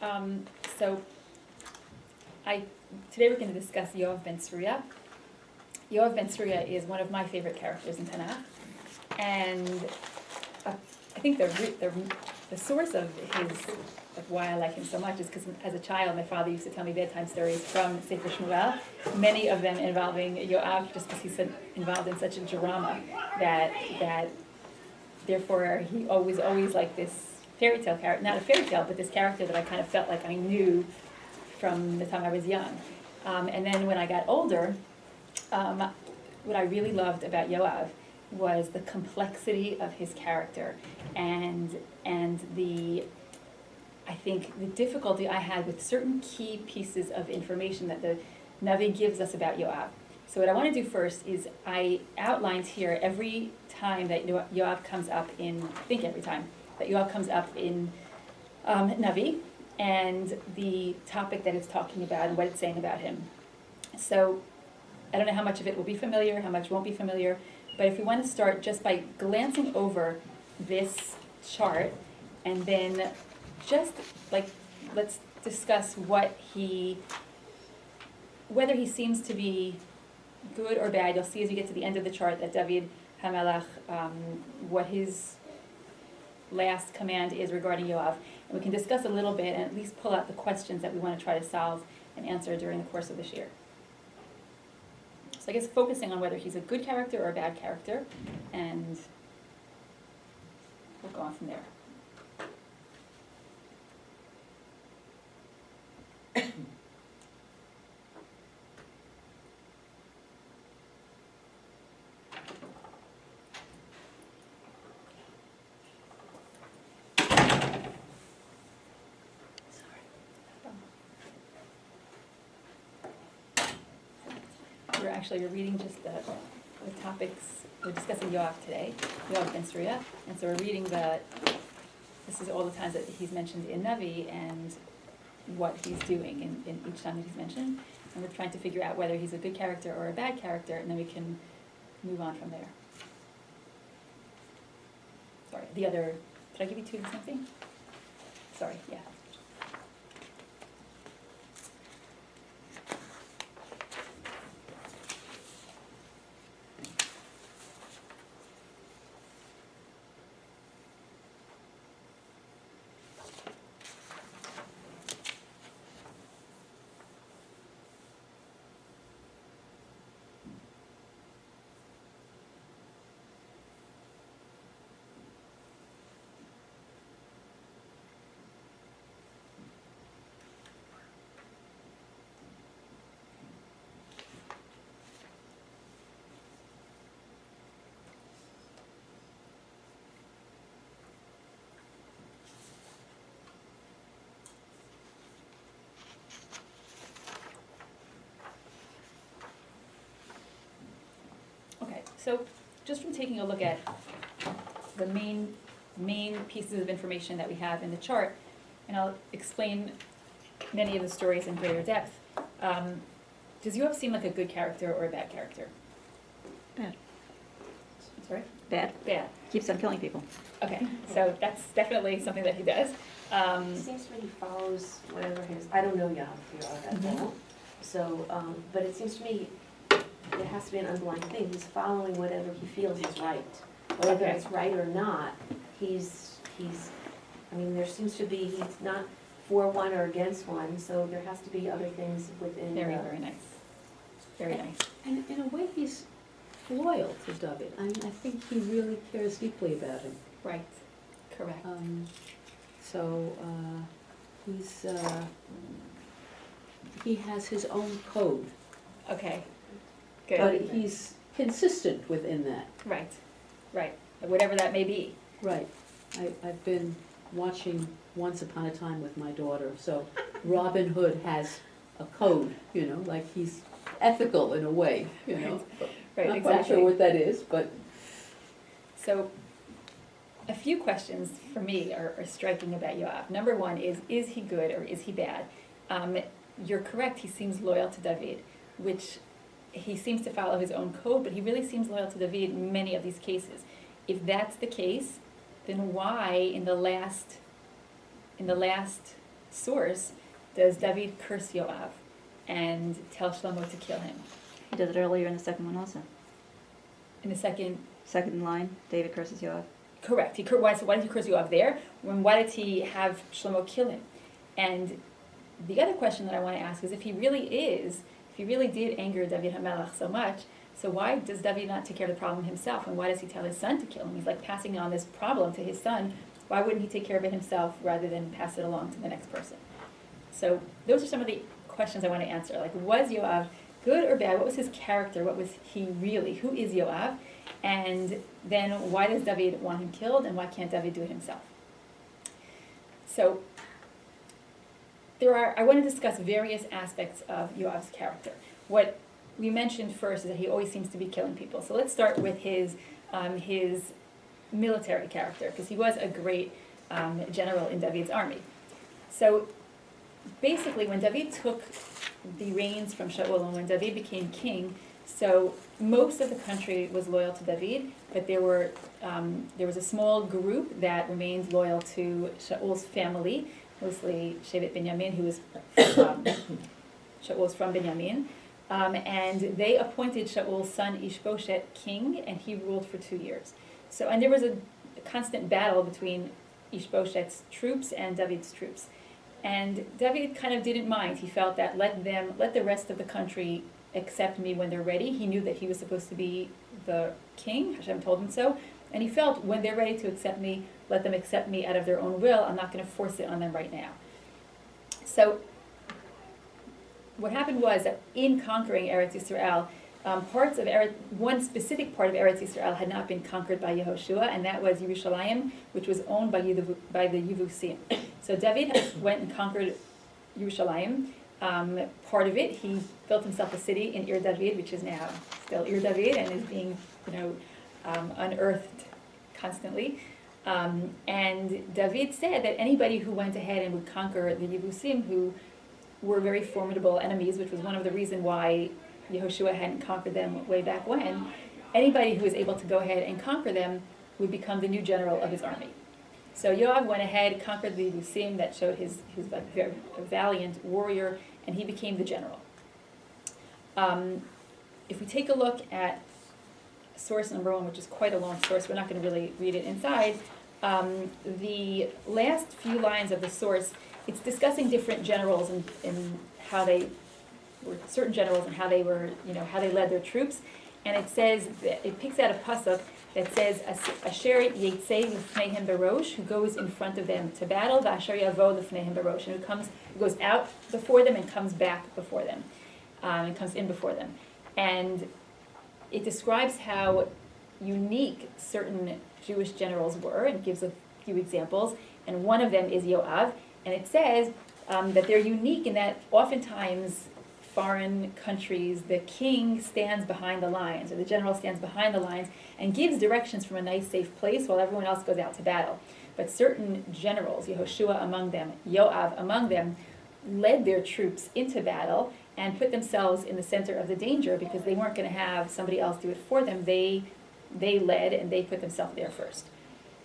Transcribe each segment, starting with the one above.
So today we're going to discuss Yoav ben Tzruya. Yoav ben Tzruya is one of my favorite characters in Tanakh, and I think the source of why I like him so much is because as a child my father used to tell me bedtime stories from Sefer Shmuel, many of them involving Yoav, just because he's involved in such a drama that therefore he always like this fairy tale character, not a fairy tale, but this character that I kind of felt like I knew from the time I was young. And then when I got older, what I really loved about Yoav was the complexity of his character and I think the difficulty I had with certain key pieces of information that the Navi gives us about Yoav. So what I want to do first is I outlined here every time that Yoav comes up in, I think every time that Yoav comes up in Navi, and the topic that it's talking about and what it's saying about him. So I don't know how much of it will be familiar, how much won't be familiar, but if we want to start just by glancing over this chart and then just let's discuss whether he seems to be good or bad. You'll see as we get to the end of the chart that David HaMelech, what his last command is regarding Yoav. And we can discuss a little bit and at least pull out the questions that we want to try to solve and answer during the course of this year. So I guess focusing on whether he's a good character or a bad character, and we'll go on from there. We're reading just the topics. We're discussing Yoav today, Yoav ben Tzruya, and so we're reading this is all the times that he's mentioned in Navi and what he's doing in each time that he's mentioned, and we're trying to figure out whether he's a good character or a bad character, and then we can move on from there. Sorry, did I give you two of the same thing? Sorry, yeah. So just from taking a look at the main pieces of information that we have in the chart, and I'll explain many of the stories in greater depth, does Yoav seem like a good character or a bad character? Bad. Sorry? Bad. Bad. Keeps on killing people. Okay, so that's definitely something that he does. It seems to me he follows whatever I don't know Yoav at all. So, but it seems to me there has to be an underlying thing. He's following whatever he feels is right. Whether Okay. it's right or not, there seems to be, he's not for one or against one, so there has to be other things within. Very nice. Very nice. And in a way, he's loyal to David. I think he really cares deeply about him. Right. Correct. He has his own code. Okay. Good. But he's consistent within that. Right. Whatever that may be. Right. I've been watching Once Upon a Time with my daughter, so Robin Hood has a code, like he's ethical in a way, Right, Not exactly. quite sure what that is, but. So, a few questions for me are striking about Yoav. Number one is he good or is he bad? You're correct, he seems loyal to David, which he seems to follow his own code, but he really seems loyal to David in many of these cases. If that's the case, then why in the last source does David curse Yoav and tell Shlomo to kill him? He does it earlier in the second one also. In the second, Second line, David curses Yoav. correct. Why did he curse Yoav there? Why did he have Shlomo kill him? And the other question that I want to ask is if he really did anger David HaMelech so much, so why does David not take care of the problem himself? And why does he tell his son to kill him? He's like passing on this problem to his son. Why wouldn't he take care of it himself rather than pass it along to the next person? So those are some of the questions I want to answer. Like, was Yoav good or bad? What was his character? What was he really? Who is Yoav? And then why does David want him killed, and why can't David do it himself? So I want to discuss various aspects of Yoav's character. What we mentioned first is that he always seems to be killing people. So let's start with his military character, because he was a great general in David's army. So basically, when David took the reins from Shaul and when David became king, so most of the country was loyal to David, but there was a small group that remained loyal to Shaul's family, mostly Shevet Binyamin, who was Shaul's from Binyamin, and they appointed Shaul's son Ishbosheth king, and he ruled for 2 years. So, and there was a constant battle between Ishbosheth's troops and David's troops. And David kind of didn't mind. He felt that let the rest of the country accept me when they're ready. He knew that he was supposed to be the king. Hashem told him so. And he felt when they're ready to accept me, let them accept me out of their own will. I'm not going to force it on them right now. So what happened was that in conquering Eretz Yisrael, one specific part of Eretz Yisrael had not been conquered by Yehoshua, and that was Yerushalayim, which was owned by the Yevusim. So David went and conquered Yerushalayim. Part of it, he built himself a city in Ir David, which is now still Ir David, and is being, unearthed constantly. And David said that anybody who went ahead and would conquer the Yevusim, who were very formidable enemies, which was one of the reasons why Yehoshua hadn't conquered them way back when, anybody who was able to go ahead and conquer them would become the new general of his army. So Yoav went ahead, conquered the Yevusim, that showed his very valiant warrior, and he became the general. If we take a look at source number 1, which is quite a long source, we're not going to really read it inside. The last few lines of the source, it's discussing different generals and how they were certain generals and how they were, how they led their troops. And it says, it picks out a pasuk that says, Asher Yetzei Lifneihem Barosh, who goes in front of them to battle, V'asher Yavo Lifneihem Barosh, and who goes out before them and comes back before them, and comes in before them. And it describes how unique certain Jewish generals were, and gives a few examples, and one of them is Yoav, and it says that they're unique in that oftentimes foreign countries, the king stands behind the lines, or the general stands behind the lines, and gives directions from a nice safe place while everyone else goes out to battle. But certain generals, Yehoshua among them, Yoav among them, led their troops into battle and put themselves in the center of the danger because they weren't going to have somebody else do it for them. They led and they put themselves there first.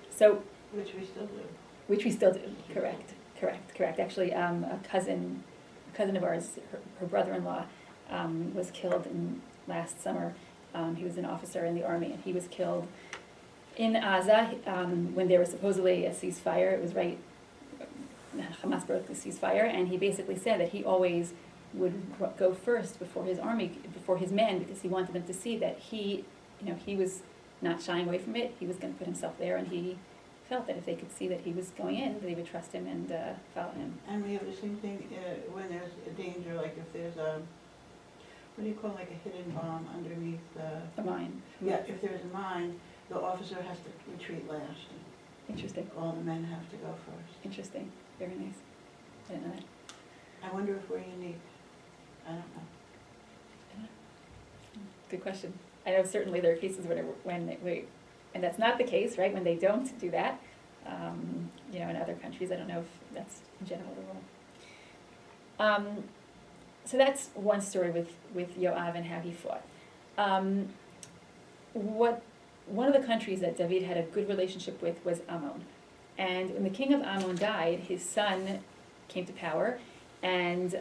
So, Which we still do. which we still do. Correct. Actually, a cousin of ours, her brother-in-law, was killed last summer. He was an officer in the army, and he was killed in Gaza when there was supposedly a ceasefire. It was right, Hamas broke the ceasefire, and he basically said that he always would go first before his army, before his men, because he wanted them to see that he was not shying away from it. He was going to put himself there, and he felt that if they could see that he was going in, they would trust him and follow him. And we have the same thing when there's a danger, like if there's what do you call like a hidden bomb underneath the... A mine. Yeah, if there's a mine, the officer has to retreat last. Interesting. All the men have to go first. Interesting. Very nice. I didn't know that. I wonder if we're unique. I don't know. Good question. I know certainly there are cases and that's not the case, right? When they don't do that, in other countries. I don't know if that's in general the rule. So that's one story with Yoav and how he fought. One of the countries that David had a good relationship with was Ammon. And when the king of Ammon died, his son came to power. And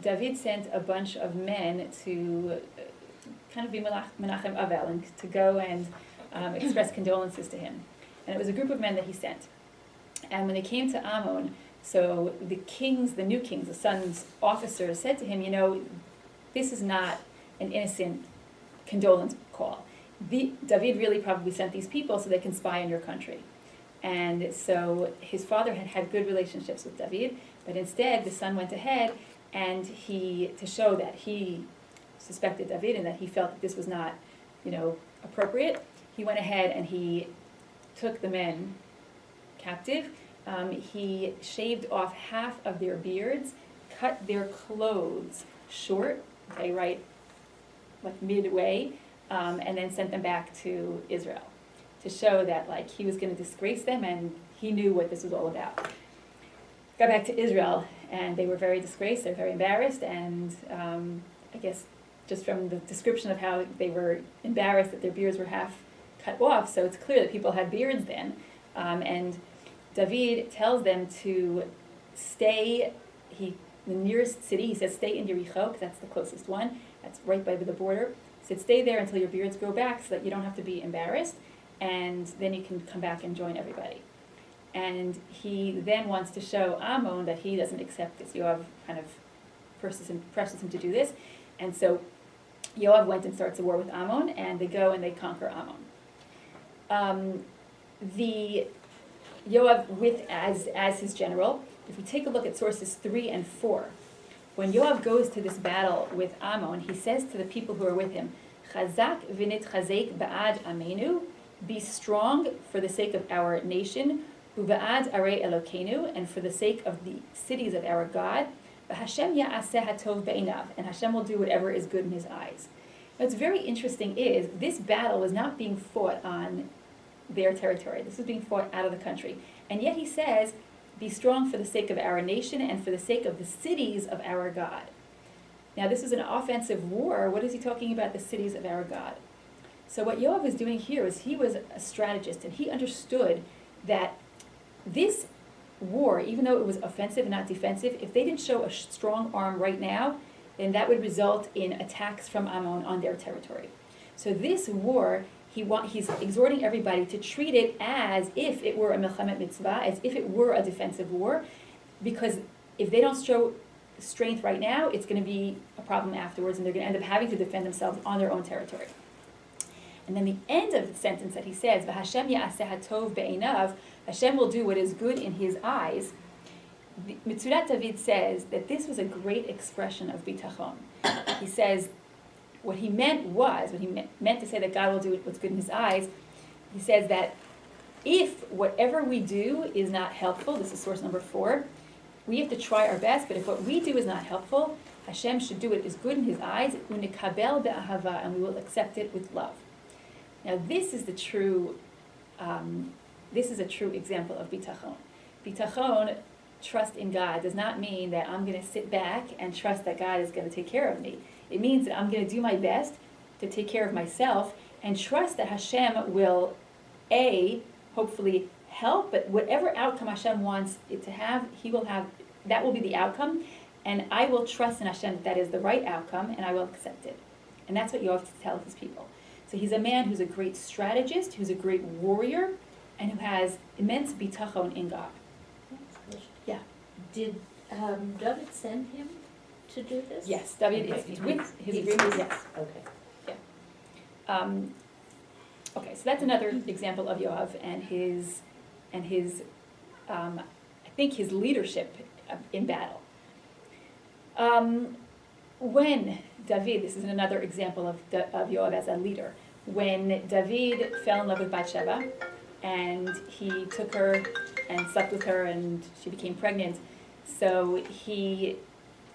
David sent a bunch of men to kind of be Menachem Avel, and to go and express condolences to him. And it was a group of men that he sent. And when they came to Ammon, so the new kings, the son's officers, said to him, this is not an innocent condolence call. David really probably sent these people so they can spy on your country. And so his father had had good relationships with David, but instead the son went ahead and to show that he suspected David and that he felt that this was not, appropriate, he went ahead and he took the men captive. He shaved off half of their beards, cut their clothes short, right, like midway, and then sent them back to Israel to show that he was going to disgrace them, and he knew what this was all about. Got back to Israel, and they were very disgraced, they're very embarrassed, and I guess just from the description of how they were embarrassed that their beards were half cut off, so it's clear that people had beards then, and David tells them to stay, the nearest city, he says stay in Yericho, because that's the closest one, that's right by the border. He said stay there until your beards grow back so that you don't have to be embarrassed, and then you can come back and join everybody. And he then wants to show Ammon that he doesn't accept this. Yoav kind of presses him to do this, and so Yoav went and starts a war with Ammon, and they go and they conquer Ammon. The Yoav as his general, if we take a look at sources 3 and 4, when Yoav goes to this battle with Ammon, he says to the people who are with him, Chazak v'nit chazek ba'ad amenu, be strong for the sake of our nation, u'ba'ad arei Elokeinu, and for the sake of the cities of our God, v'Hashem ya'aseh hatov be'inav, and Hashem will do whatever is good in his eyes. What's very interesting is this battle was not being fought on their territory. This was being fought out of the country. And yet he says, be strong for the sake of our nation and for the sake of the cities of our God. Now this is an offensive war. What is he talking about, the cities of our God? So what Yoav was doing here is he was a strategist, and he understood that this war, even though it was offensive and not defensive, if they didn't show a strong arm right now, then that would result in attacks from Ammon on their territory. So this war, he's exhorting everybody to treat it as if it were a milchemet mitzvah, as if it were a defensive war, because if they don't show strength right now, it's going to be a problem afterwards, and they're going to end up having to defend themselves on their own territory. And then the end of the sentence that he says, "V'Hashem ya'aseh hatov be'einav," Hashem will do what is good in his eyes. Mitzudat David says that this was a great expression of bitachon. He says what he meant to say that God will do what's good in his eyes. He says that if whatever we do is not helpful, this is source number 4, we have to try our best, but if what we do is not helpful, Hashem should do what is good in his eyes, unikabel be'ahava, and we will accept it with love. Now this is a true example of bitachon. Bitachon, trust in God, does not mean that I'm going to sit back and trust that God is going to take care of me. It means that I'm going to do my best to take care of myself and trust that Hashem will, hopefully help, but whatever outcome Hashem wants it to have, He will have, that will be the outcome, and I will trust in Hashem that that is the right outcome, and I will accept it. And that's what Yoav tells his people. So he's a man who's a great strategist, who's a great warrior, and who has immense bitachon in God. Yeah. Did David send him to do this? Yes, David is with his agreement. Yes. Okay. Okay, so that's another example of Yoav and his I think his leadership in battle. When David, this is another example of Yoav as a leader. When David fell in love with Bathsheba, and he took her and slept with her, and she became pregnant. So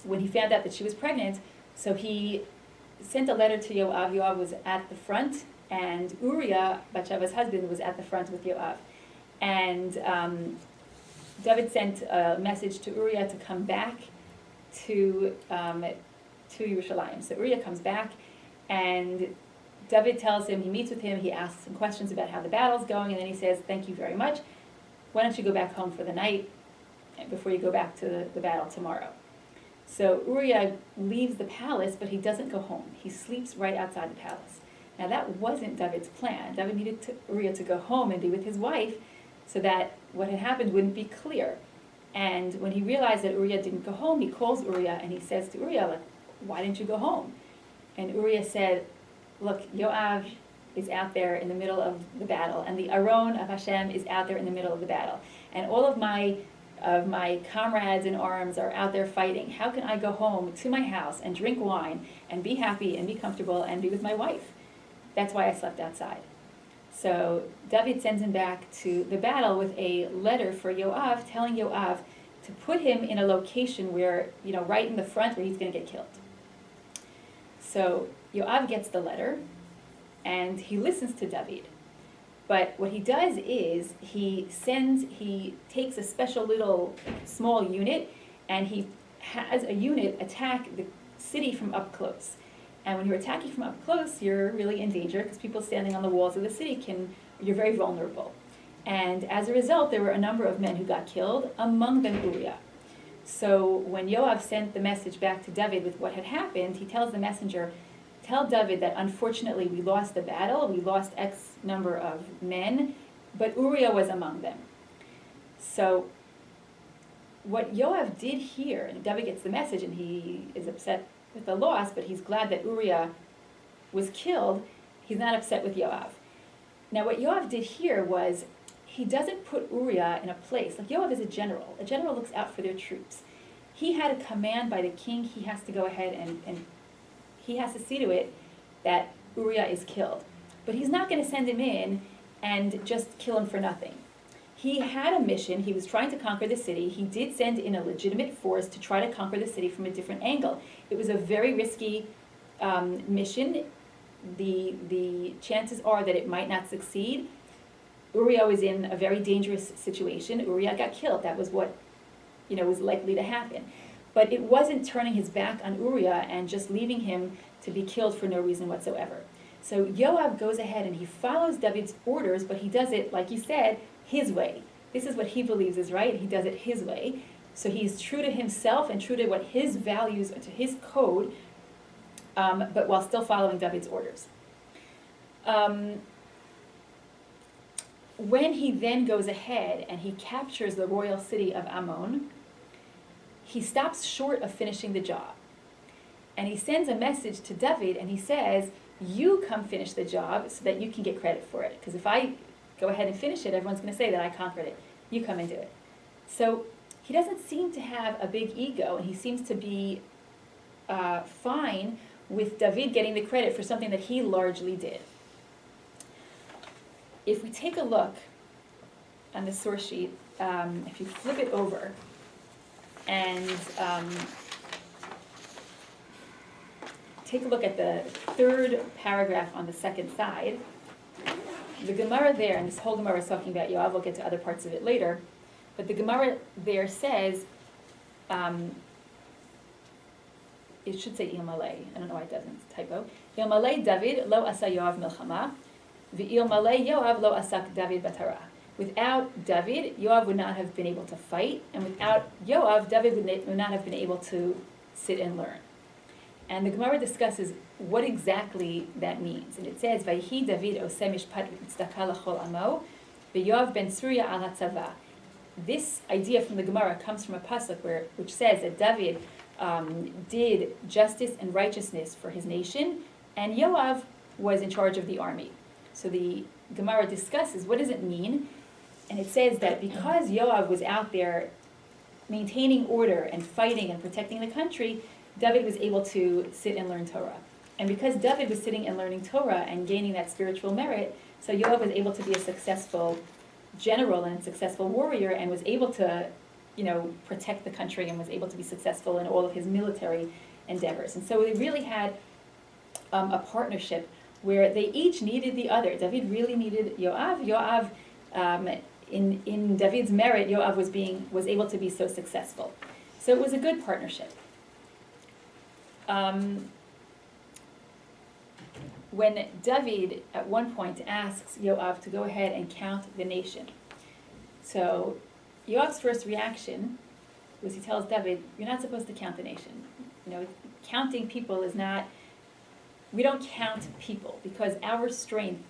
when he found out that she was pregnant, so he sent a letter to Yoav. Yoav was at the front, and Uriah, Bathsheba's husband, was at the front with Yoav. And David sent a message to Uriah to come back to Yerushalayim. So Uriah comes back, and David tells him, he meets with him, he asks some questions about how the battle's going, and then he says, thank you very much. Why don't you go back home for the night? before you go back to the battle tomorrow. So Uriah leaves the palace, but he doesn't go home. He sleeps right outside the palace. Now that wasn't David's plan. David needed Uriah to go home and be with his wife so that what had happened wouldn't be clear. And when he realized that Uriah didn't go home, he calls Uriah and he says to Uriah, like, why didn't you go home? And Uriah said, look, Yoav is out there in the middle of the battle, and the Aron of Hashem is out there in the middle of the battle. And all of my comrades in arms are out there fighting. How can I go home to my house and drink wine and be happy and be comfortable and be with my wife? That's why I slept outside. So David sends him back to the battle with a letter for Yoav, telling Yoav to put him in a location where, right in the front where he's going to get killed. So Yoav gets the letter, and he listens to David. But what he does is he takes a special little small unit, and he has a unit attack the city from up close. And when you're attacking from up close, you're really in danger because people standing on the walls of the city you're very vulnerable. And as a result, there were a number of men who got killed, among them Uriah. So when Yoav sent the message back to David with what had happened, he tells the messenger, tell David that unfortunately we lost the battle, we lost X number of men, but Uriah was among them. So what Yoav did here, and David gets the message and he is upset with the loss, but he's glad that Uriah was killed, he's not upset with Yoav. Now what Yoav did here was, he doesn't put Uriah in a place, like Yoav is a general looks out for their troops. He had a command by the king, he has to go ahead and he has to see to it that Uriah is killed. But he's not going to send him in and just kill him for nothing. He had a mission, he was trying to conquer the city, he did send in a legitimate force to try to conquer the city from a different angle. It was a very risky mission. The chances are that it might not succeed. Uriah was in a very dangerous situation. Uriah got killed, that was what was likely to happen. But it wasn't turning his back on Uriah and just leaving him to be killed for no reason whatsoever. So Yoav goes ahead and he follows David's orders, but he does it, like you said, his way. This is what he believes is right. He does it his way. So he's true to himself and true to what his values, to his code, but while still following David's orders. When he then goes ahead and he captures the royal city of Ammon, he stops short of finishing the job. And he sends a message to David and he says, you come finish the job so that you can get credit for it. Because if I go ahead and finish it, everyone's going to say that I conquered it. You come and do it. So he doesn't seem to have a big ego, and he seems to be fine with David getting the credit for something that he largely did. If we take a look on the source sheet, if you flip it over, and take a look at the third paragraph on the second side, the Gemara there, and this whole Gemara is talking about Yoav, we'll get to other parts of it later, but the Gemara there says, it should say Ilmalei, I don't know why it doesn't, it's a typo. Ilmalei David lo asa Yoav milchama, v'ilmalei Yoav lo asak David batara. Without David, Yoav would not have been able to fight, and without Yoav, David would not have been able to sit and learn. And the Gemara discusses what exactly that means. And it says, Vayhi David oseh mishpat v'tzedakah l'chol amo, v'Yoav ben Tzeruya al hatzava. This idea from the Gemara comes from a pasuk which says that David did justice and righteousness for his nation, and Yoav was in charge of the army. So the Gemara discusses what does it mean, and it says that because Yoav was out there maintaining order and fighting and protecting the country, David was able to sit and learn Torah. And because David was sitting and learning Torah and gaining that spiritual merit, so Yoav was able to be a successful general and a successful warrior and was able to, protect the country and was able to be successful in all of his military endeavors. And so they really had a partnership where they each needed the other. David really needed Yoav. Yoav, in David's merit, Yoav was able to be so successful. So it was a good partnership. When David at one point asks Yoav to go ahead and count the nation, so Yoav's first reaction was he tells David, you're not supposed to count the nation. You know, counting people is not, we don't count people because our strength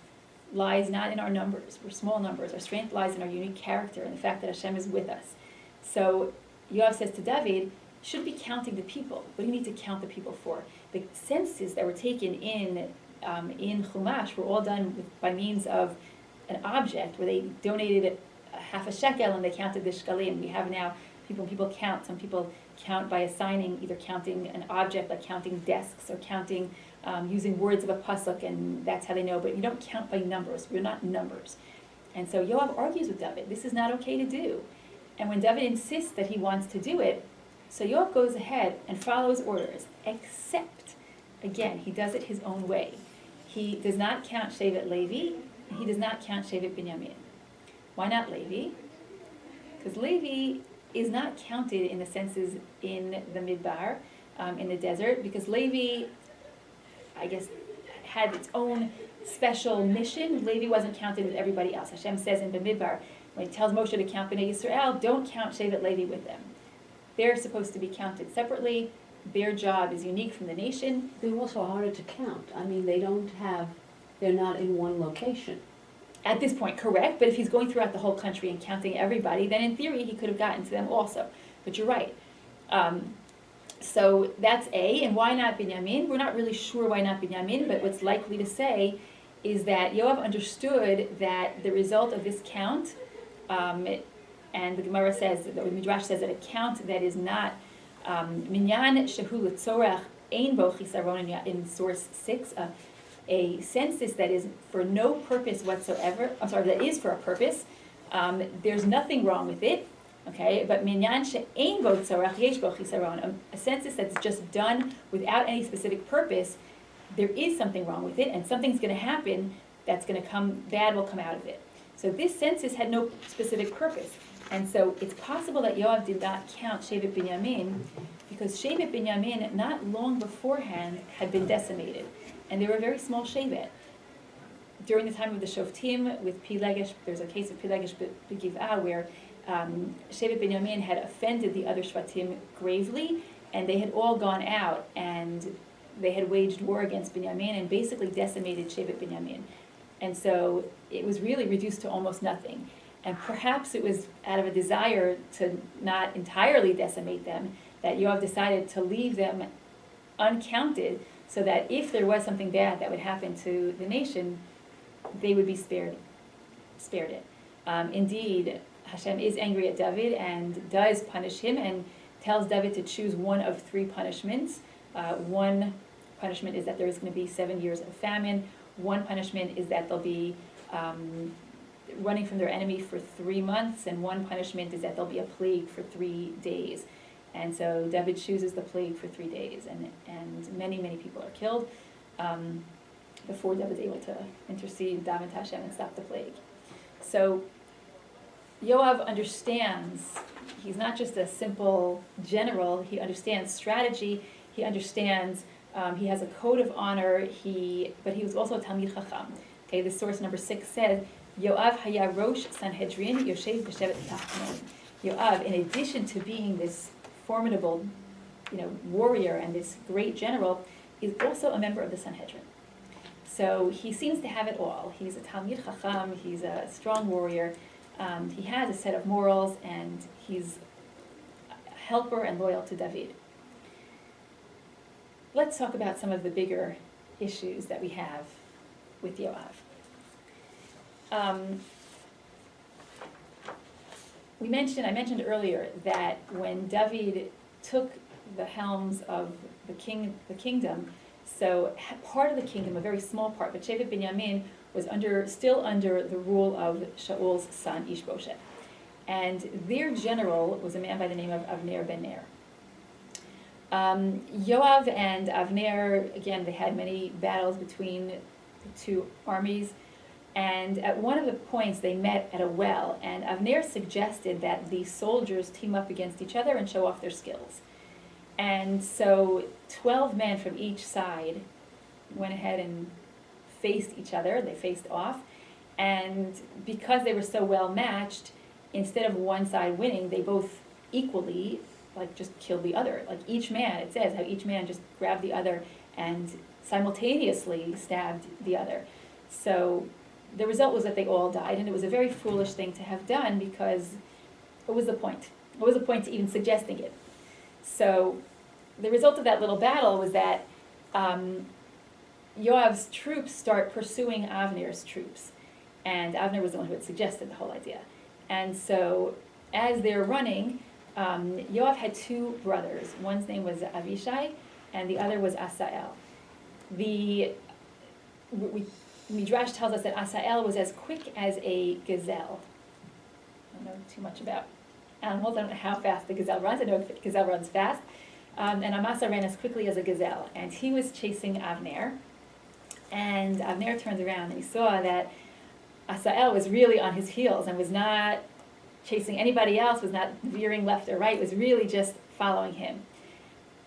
lies not in our numbers. We're small numbers. Our strength lies in our unique character and the fact that Hashem is with us. So Yoav says to David, should be counting the people. What do you need to count the people for? The census that were taken in Chumash were all done by means of an object where they donated a half a shekel and they counted the shekalim. We have now people count. Some people count by assigning, either counting an object like counting desks or counting using words of a pasuk, and that's how they know. But you don't count by numbers. We're not numbers. And so Yoav argues with David. This is not okay to do. And when David insists that he wants to do it, so Yoav goes ahead and follows orders, except, again, he does it his own way. He does not count Shevet Levi, and he does not count Shevet Binyamin. Why not Levi? Because Levi is not counted in the census in the Midbar, in the desert, because Levi, I guess, had its own special mission. Levi wasn't counted with everybody else. Hashem says in the Midbar, when he tells Moshe to count Bnei Yisrael, don't count Shevet Levi with them. They're supposed to be counted separately. Their job is unique from the nation. They're also harder to count. I mean, they're not in one location. At this point, correct, but if he's going throughout the whole country and counting everybody, then in theory he could have gotten to them also. But you're right. So that's A, and why not Binyamin? We're not really sure why not Binyamin, but what's likely to say is that Yoav understood that the result of this count, and the Gemara says, the Midrash says that a count that is not minyan shehu l'tzorach ein bo chisaron in source 6, a census that is for no purpose whatsoever, that is for a purpose, there's nothing wrong with it, okay, but minyan she'ein bo tzorach yesh bo chisaron, a census that's just done without any specific purpose, there is something wrong with it, and something's going to happen that's going to come, bad will come out of it. So this census had no specific purpose. And so it's possible that Yoav did not count Shevet Binyamin because Shevet Binyamin, not long beforehand, had been decimated. And they were a very small Shevet. During the time of the Shoftim with Pilegesh, there's a case of Pilegesh B'Giv'ah where Shevet Binyamin had offended the other Shvatim gravely, and they had all gone out and they had waged war against Binyamin and basically decimated Shevet Binyamin. And so it was really reduced to almost nothing. And perhaps it was out of a desire to not entirely decimate them that Yoav decided to leave them uncounted so that if there was something bad that would happen to the nation, they would be spared it. Indeed, Hashem is angry at David and does punish him and tells David to choose one of 3 punishments. One punishment is that there is going to be 7 years of famine. One punishment is that they'll be running from their enemy for 3 months, and one punishment is that there'll be a plague for 3 days. And so David chooses the plague for 3 days, and many, many people are killed before David's able to intercede, daven to Hashem, and stop the plague. So Yoav understands, he's not just a simple general, he understands strategy, he understands, he has a code of honor, but he was also a Talmid Chacham. Okay, the source number 6 says, Yoav haya rosh Sanhedrin yoshev b'shevet Tachton. Yoav, in addition to being this formidable, warrior and this great general, is also a member of the Sanhedrin. So he seems to have it all. He's a Talmid Chacham, he's a strong warrior, he has a set of morals, and he's a helper and loyal to David. Let's talk about some of the bigger issues that we have with Yoav. I mentioned earlier that when David took the helms of the kingdom, so part of the kingdom, a very small part, but Shevet Binyamin was still under the rule of Shaul's son Ishbosheth, and their general was a man by the name of Avner ben Ner. Yoav and Avner, again, they had many battles between the 2 armies. And at one of the points, they met at a well, and Avner suggested that the soldiers team up against each other and show off their skills. And so 12 men from each side went ahead and faced each other. They faced off. And because they were so well matched, instead of one side winning, they both equally like just killed the other. Like each man, it says how each man just grabbed the other and simultaneously stabbed the other. So the result was that they all died, and it was a very foolish thing to have done, because what was the point? What was the point to even suggesting it? So the result of that little battle was that Yoav's troops start pursuing Avner's troops. And Avner was the one who had suggested the whole idea. And so as they're running, Yoav had two brothers. One's name was Avishai, and the other was Asael. The Midrash tells us that Asael was as quick as a gazelle. I don't know too much about animals. I don't know how fast the gazelle runs. I know the gazelle runs fast. And Amasa ran as quickly as a gazelle. And he was chasing Avner. And Avner turned around and he saw that Asael was really on his heels and was not chasing anybody else, was not veering left or right, was really just following him.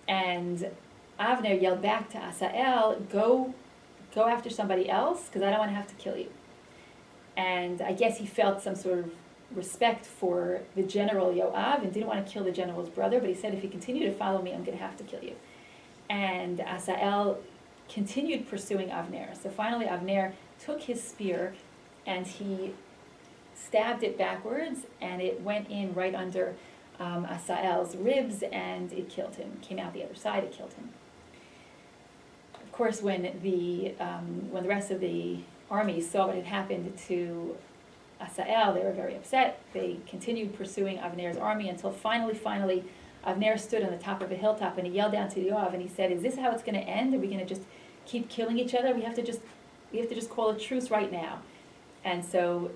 And Avner yelled back to Asael, go after somebody else, because I don't want to have to kill you. And I guess he felt some sort of respect for the general Yoav and didn't want to kill the general's brother, but he said, if you continue to follow me, I'm going to have to kill you. And Asael continued pursuing Avner. So finally Avner took his spear and he stabbed it backwards, and it went in right under Asael's ribs, and it killed him. Came out the other side, it killed him. Of course, when the rest of the army saw what had happened to Asael, they were very upset. They continued pursuing Avner's army until finally, Avner stood on the top of a hilltop and he yelled down to Yoav and he said, "Is this how it's going to end? Are we going to just keep killing each other? We have to just call a truce right now." And so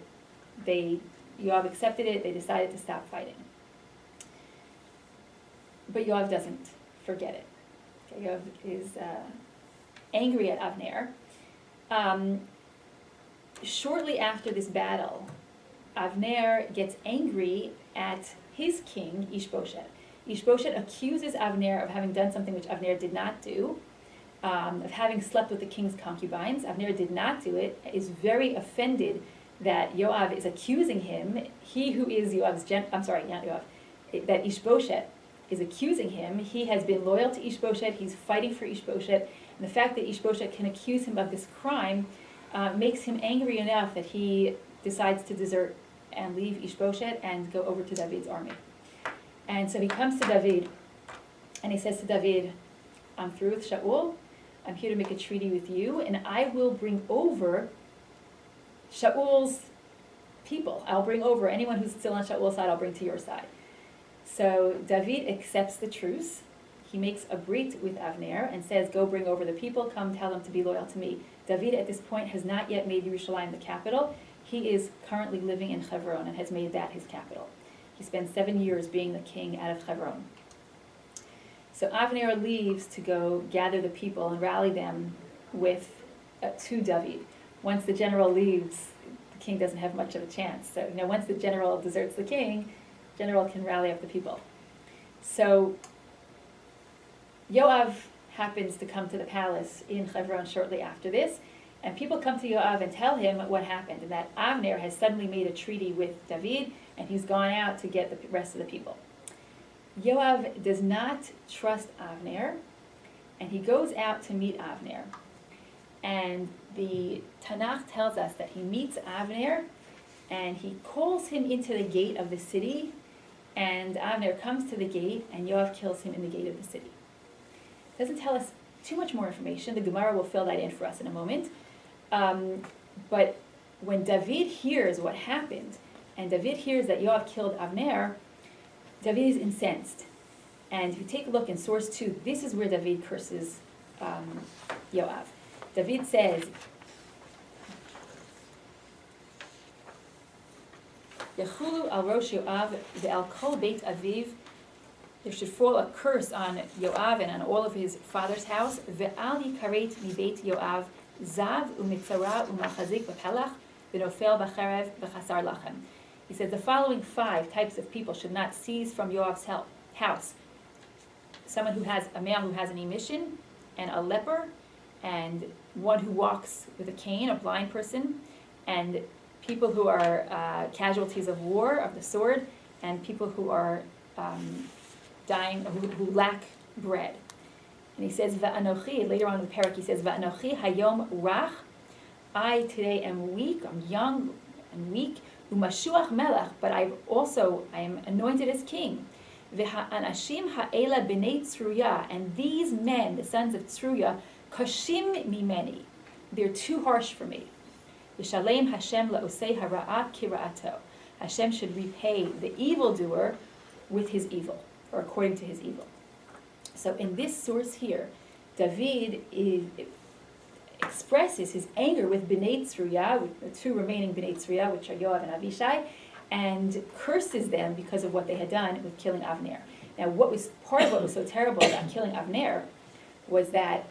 Yoav accepted it. They decided to stop fighting. But Yoav doesn't forget it. Okay, Yoav is angry at Avner. Shortly after this battle, Avner gets angry at his king, Ishbosheth. Ishbosheth accuses Avner of having done something which Avner did not do, of having slept with the king's concubines. Avner did not do it, is very offended that Yoav is accusing him. He who is Yoav's that Ishbosheth is accusing him. He has been loyal to Ishbosheth, he's fighting for Ishbosheth, and the fact that Ishbosheth can accuse him of this crime makes him angry enough that he decides to desert and leave Ishbosheth and go over to David's army. And so he comes to David and he says to David, "I'm through with Shaul, I'm here to make a treaty with you, and I will bring over Shaul's people. I'll bring over anyone who's still on Shaul's side, I'll bring to your side." So David accepts the truce. He makes a brit with Avner and says, "Go bring over the people, come tell them to be loyal to me." David at this point has not yet made Yerushalayim the capital. He is currently living in Hebron and has made that his capital. He spent 7 years being the king out of Hebron. So Avner leaves to go gather the people and rally them to David. Once the general leaves, the king doesn't have much of a chance. So once the general deserts the king, general can rally up the people. So Yoav happens to come to the palace in Hebron shortly after this, and people come to Yoav and tell him what happened, and that Avner has suddenly made a treaty with David, and he's gone out to get the rest of the people. Yoav does not trust Avner, and he goes out to meet Avner. And the Tanakh tells us that he meets Avner, and he calls him into the gate of the city, and Avner comes to the gate, and Yoav kills him in the gate of the city. It doesn't tell us too much more information. The Gemara will fill that in for us in a moment. But when David hears what happened, and David hears that Yoav killed Avner, David is incensed. And if you take a look in source 2, this is where David curses Yoav. David says, "Yechulu al rosh Yoav ve'al kol beit aviv." There should fall a curse on Yoav and on all of his father's house. Ve'al yikaret mi beit Yoav zav u'mitzara u'machazik v'pelach v'nofel b'cherev v'chasar lachem. He said the following 5 types of people should not seize from Yoav's house: someone who has a male who has an emission, and a leper, and one who walks with a cane, a blind person, and people who are casualties of war, of the sword, and people who are dying, who lack bread. And he says, Va'anochi, later on in the parak he says, Va'anochi hayom rach, I today am weak, I'm young and weak, umashuach melech, but I am anointed as king. V'ha'anashim ha'ela b'nei Tzruya, and these men, the sons of Tzruya, kashim mimeni, they're too harsh for me. V'shalem Hashem la'osei hara'at kira'ato. Hashem should repay the evildoer with his evil, or according to his evil. So in this source here, David expresses his anger with Bnei Tzruya, with the two remaining Bnei Tzruya, which are Yoav and Avishai, and curses them because of what they had done with killing Avner. Now, part of what was so terrible about killing Avner was that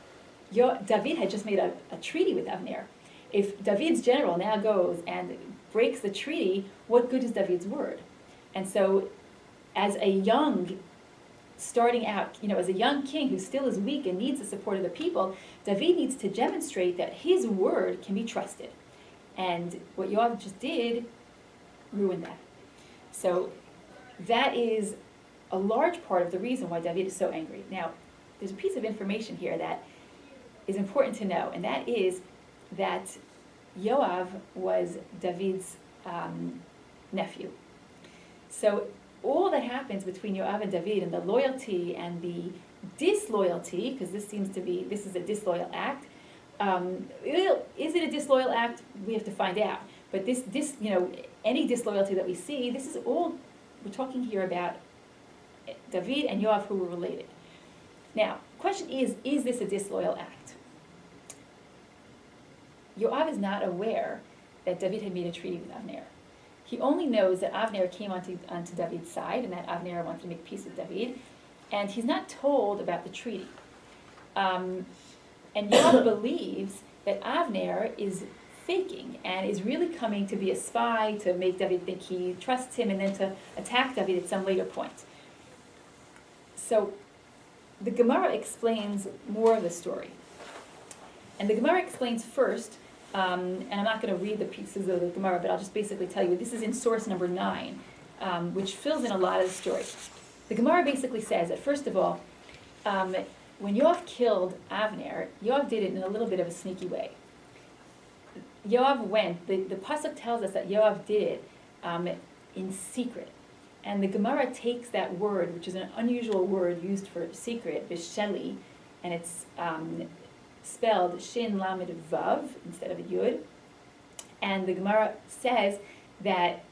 David had just made a treaty with Avner. If David's general now goes and breaks the treaty, what good is David's word? And so, as a young, starting out, as a young king who still is weak and needs the support of the people, David needs to demonstrate that his word can be trusted. And what Yoav just did ruined that. So that is a large part of the reason why David is so angry. Now, there's a piece of information here that is important to know, and that is that Yoav was David's nephew. So all that happens between Yoav and David, and the loyalty and the disloyalty, because this is a disloyal act. Is it a disloyal act? We have to find out. But any disloyalty that we see, this is all, we're talking here about David and Yoav who were related. Now, the question is this a disloyal act? Yoav is not aware that David had made a treaty with Avner. He only knows that Avner came onto David's side and that Avner wanted to make peace with David, and he's not told about the treaty. And Yoav believes that Avner is faking and is really coming to be a spy to make David think he trusts him and then to attack David at some later point. So the Gemara explains more of the story. And the Gemara explains first, and I'm not going to read the pieces of the Gemara, but I'll just basically tell you, this is in source number 9, which fills in a lot of the story. The Gemara basically says that, first of all, when Yoav killed Avner, Yoav did it in a little bit of a sneaky way. Yoav went, the pasuk tells us that Yoav did it in secret. And the Gemara takes that word, which is an unusual word used for secret, bisheli, and it's spelled shin lamed vav instead of a yud. And the Gemara says that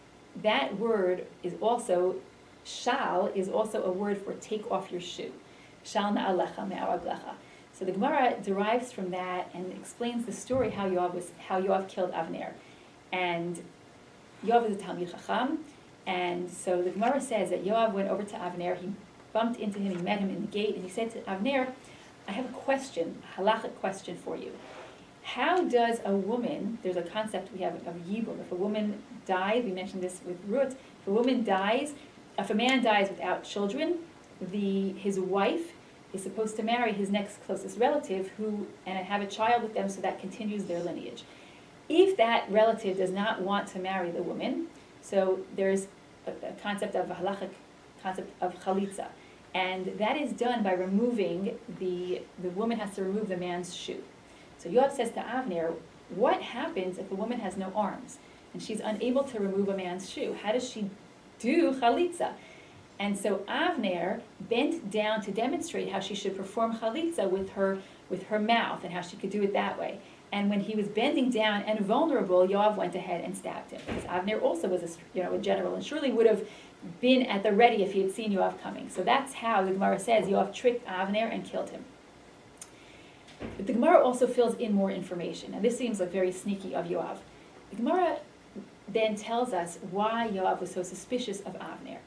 that word is also, shal is also a word for take off your shoe. Shal na'alecha me'araglecha. So the Gemara derives from that and explains the story how Yoav killed Avner. And Yoav is a Talmid Chacham, and so the Gemara says that Yoav went over to Avner, he bumped into him, he met him in the gate, and he said to Avner, I have a question, a halachic question for you. How does a woman, there's a concept we have of yibum, if a woman dies, we mentioned this with Ruth, if a man dies without children, his wife is supposed to marry his next closest relative and have a child with them so that continues their lineage. If that relative does not want to marry the woman, so there's a concept of a halachic concept of chalitza. And that is done by removing, the woman has to remove the man's shoe. So Yoav says to Avner, what happens if a woman has no arms and she's unable to remove a man's shoe? How does she do chalitza? And so Avner bent down to demonstrate how she should perform chalitza with her mouth and how she could do it that way. And when he was bending down and vulnerable, Yoav went ahead and stabbed him. Because Avner also was a general and surely would have been at the ready if he had seen Yoav coming. So that's how the Gemara says Yoav tricked Avner and killed him. But the Gemara also fills in more information, and this seems like very sneaky of Yoav. The Gemara then tells us why Yoav was so suspicious of Avner.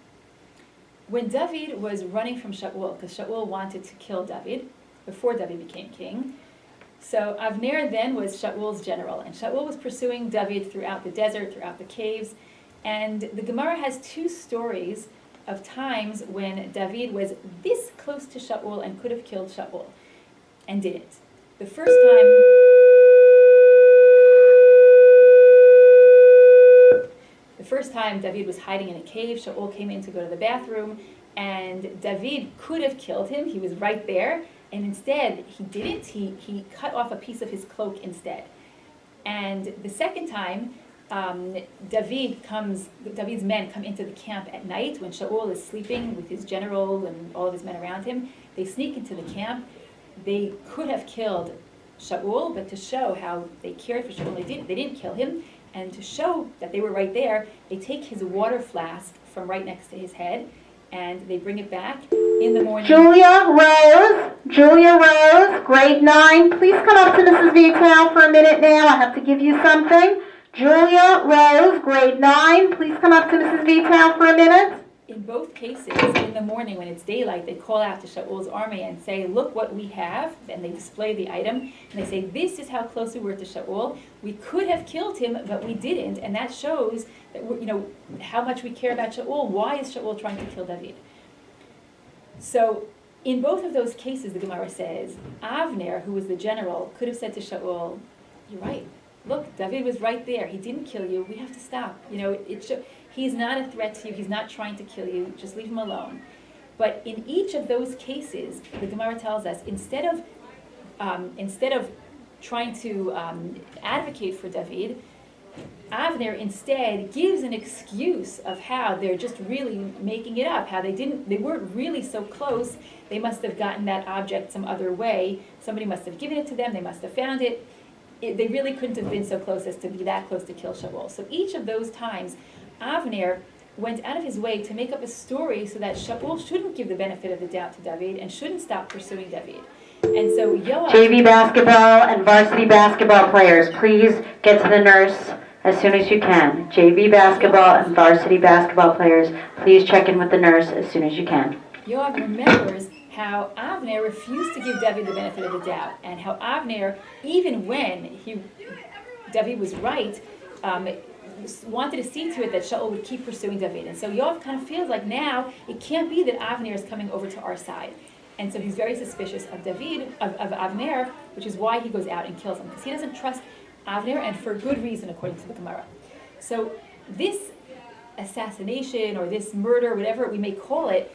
When David was running from Shaul, because Shaul wanted to kill David before David became king, so Avner then was Shaul's general, and Shaul was pursuing David throughout the desert, throughout the caves, and the Gemara has 2 stories of times when David was this close to Shaul and could have killed Shaul, and didn't. The first time David was hiding in a cave, Shaul came in to go to the bathroom, And David could have killed him, he was right there, and instead he didn't, he cut off a piece of his cloak instead. And the second time, David's men come into the camp at night when Shaul is sleeping with his general and all of his men around him. They sneak into the camp. They could have killed Shaul, but to show how they cared for Shaul, they didn't kill him. And to show that they were right there, they take his water flask from right next to his head, and they bring it back in the morning. Julia Rose, grade 9. Please come up to Mrs. Vitow for a minute now. I have to give you something. Julia Rose, grade 9. Please come up to Mrs. Vitow for a minute. In both cases, in the morning when it's daylight, they call out to Shaul's army and say, look what we have, and they display the item, and they say, this is how close we were to Shaul. We could have killed him, but we didn't, and that shows that how much we care about Shaul. Why is Shaul trying to kill David? So, in both of those cases, the Gemara says, Avner, who was the general, could have said to Shaul, you're right. Look, David was right there. He didn't kill you. We have to stop. He's not a threat to you. He's not trying to kill you. Just leave him alone. But in each of those cases, the Gemara tells us, instead of trying to advocate for David, Avner instead gives an excuse of how they're just really making it up, how they weren't really so close. They must have gotten that object some other way. Somebody must have given it to them. They must have found it. They really couldn't have been so close as to be that close to kill Shaul. So each of those times, Avner went out of his way to make up a story so that Shaul shouldn't give the benefit of the doubt to David and shouldn't stop pursuing David. And so Yoav... JV basketball and varsity basketball players, please get to the nurse as soon as you can. JV basketball and varsity basketball players, please check in with the nurse as soon as you can. Yoav remembers how Avner refused to give David the benefit of the doubt, and how Avner, even when David was right, wanted to see to it that Shaul would keep pursuing David. And so Yoav kind of feels like now it can't be that Avner is coming over to our side. And so he's very suspicious of Avner, which is why he goes out and kills him, because he doesn't trust Avner, and for good reason, according to the Gemara. So this assassination or this murder, whatever we may call it,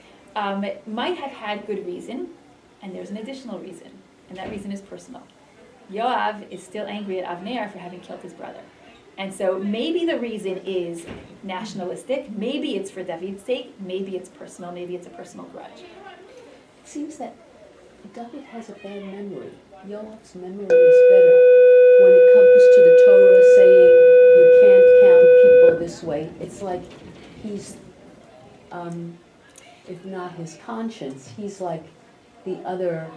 might have had good reason, and there's an additional reason, and that reason is personal. Yoav is still angry at Avner for having killed his brother. And so maybe the reason is nationalistic, maybe it's for David's sake, maybe it's personal, maybe it's a personal grudge. It seems that David has a bad memory. Yoav's memory is better when it comes to the Torah saying you can't count people this way. It's like he's, if not his conscience, he's like the other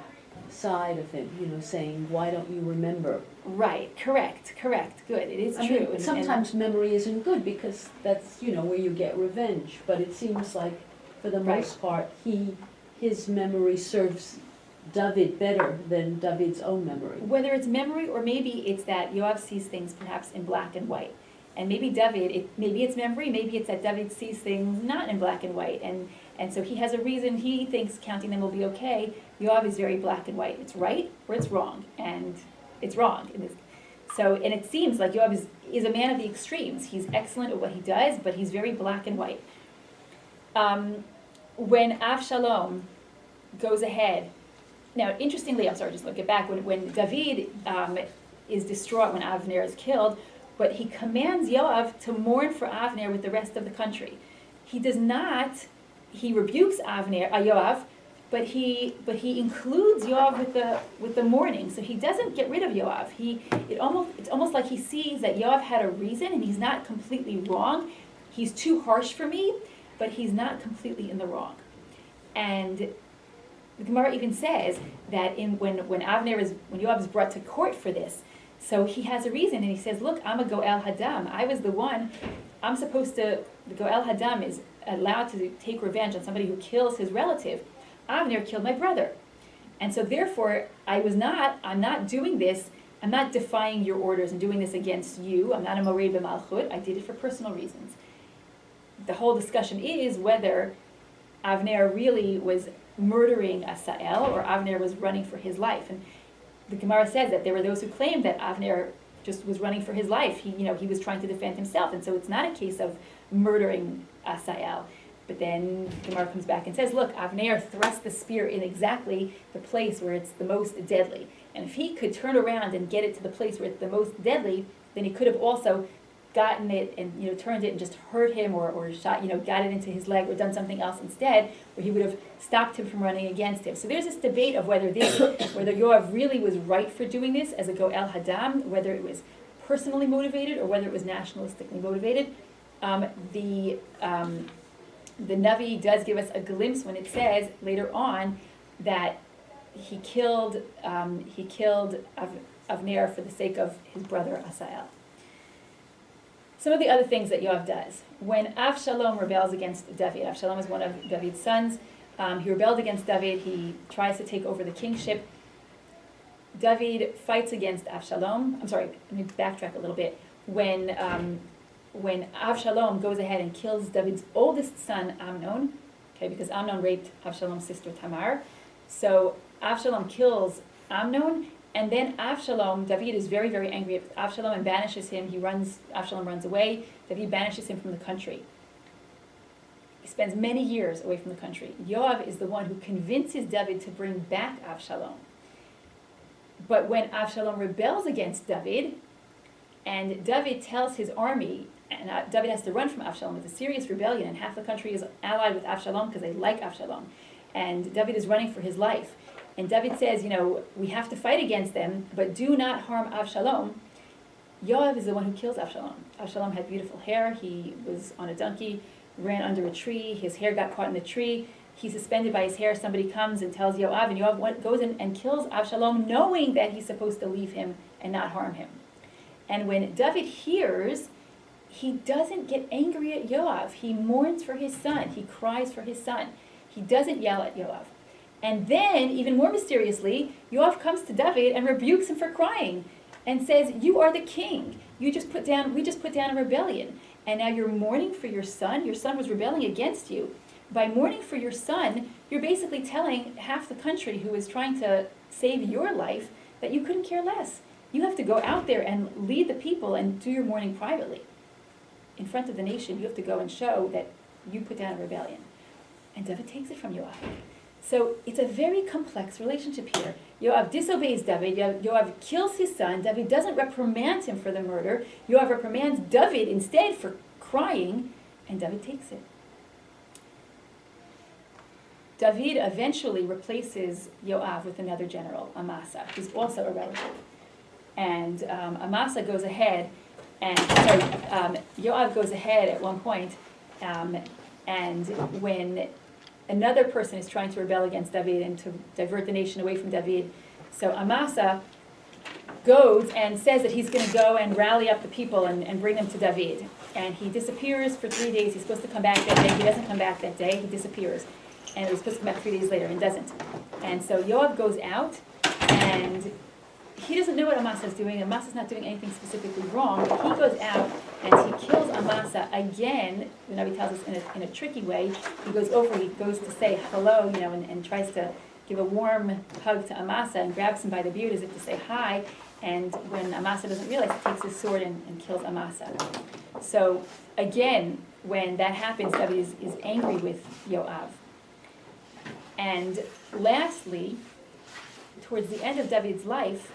side of him, saying, why don't you remember? Right, correct, good, it is true. Mean, sometimes memory isn't good because that's, where you get revenge, but it seems like for the most part, his memory serves David better than David's own memory. Whether it's memory or maybe it's that Yoav sees things perhaps in black and white. And maybe maybe it's memory, maybe it's that David sees things not in black and white. And so he has a reason, he thinks counting them will be okay. Yoav is very black and white. It's right or it's wrong. And it's wrong. And it seems like Yoav is a man of the extremes. He's excellent at what he does, but he's very black and white. When Avshalom goes ahead, now interestingly, I'm sorry, just look it back, when David is distraught when Avner is killed, but he commands Yoav to mourn for Avner with the rest of the country. He does not, he rebukes Yoav, but he includes Yoav with the mourning. So he doesn't get rid of Yoav. It's almost like he sees that Yoav had a reason and he's not completely wrong. He's too harsh for me, but he's not completely in the wrong. And the Gemara even says that when Yoav is brought to court for this, so he has a reason, and he says, look, I'm a Goel Hadam. I was the one, the Goel Hadam is allowed to take revenge on somebody who kills his relative. Avner killed my brother. And so therefore, I'm not doing this, I'm not defying your orders and doing this against you. I'm not a Mored b'malchut. I did it for personal reasons. The whole discussion is whether Avner really was murdering Asael or Avner was running for his life. And the Gemara says that there were those who claimed that Avner just was running for his life. He was trying to defend himself. And so it's not a case of murdering Asael. But then Gemara comes back and says, look, Avner thrust the spear in exactly the place where it's the most deadly. And if he could turn around and get it to the place where it's the most deadly, then he could have also gotten it and, turned it and just hurt him or shot, got it into his leg or done something else instead, where he would have stopped him from running against him. So there's this debate of whether Yoav really was right for doing this as a Goel Hadam, whether it was personally motivated or whether it was nationalistically motivated. The Navi does give us a glimpse when it says later on that he killed Avner for the sake of his brother Asael. Some of the other things that Yoav does. When Avshalom rebels against David, Avshalom is one of David's sons, he rebelled against David, he tries to take over the kingship. David fights against Avshalom. I'm sorry, let me backtrack a little bit. When Avshalom goes ahead and kills David's oldest son, Amnon, okay, because Amnon raped Avshalom's sister Tamar. So Avshalom kills Amnon, and then David is very, very angry at Avshalom and banishes him. Avshalom runs away. David banishes him from the country. He spends many years away from the country. Yoav is the one who convinces David to bring back Avshalom. But when Avshalom rebels against David, and David tells his army, and David has to run from Avshalom, it's a serious rebellion, and half the country is allied with Avshalom because they like Avshalom. And David is running for his life. And David says, we have to fight against them, but do not harm Avshalom. Yoav is the one who kills Avshalom. Avshalom had beautiful hair. He was on a donkey, ran under a tree. His hair got caught in the tree. He's suspended by his hair. Somebody comes and tells Yoav, and Yoav goes in and kills Avshalom, knowing that he's supposed to leave him and not harm him. And when David hears, he doesn't get angry at Yoav. He mourns for his son. He cries for his son. He doesn't yell at Yoav. And then, even more mysteriously, Yoav comes to David and rebukes him for crying and says, you are the king. We just put down a rebellion. And now you're mourning for your son. Your son was rebelling against you. By mourning for your son, you're basically telling half the country who is trying to save your life that you couldn't care less. You have to go out there and lead the people and do your mourning privately. In front of the nation, you have to go and show that you put down a rebellion. And David takes it from Yoav. So it's a very complex relationship here. Yoav disobeys David. Yoav kills his son. David doesn't reprimand him for the murder. Yoav reprimands David instead for crying, and David takes it. David eventually replaces Yoav with another general, Amasa, who's also a relative. And Amasa goes ahead, Yoav goes ahead at one point, and when another person is trying to rebel against David and to divert the nation away from David, so Amasa goes and says that he's going to go and rally up the people and bring them to David. And he disappears for 3 days. He's supposed to come back that day. He doesn't come back that day. He disappears. And he was supposed to come back 3 days later and doesn't. And so Yoav goes out, and he doesn't know what Amasa is doing. Amasa's not doing anything specifically wrong, but he goes out and he kills Amasa again. The Navi tells us in a tricky way. He goes to say hello, and tries to give a warm hug to Amasa and grabs him by the beard as if to say hi. And when Amasa doesn't realize, he takes his sword and kills Amasa. So again, when that happens, David is angry with Yoav. And lastly, towards the end of David's life,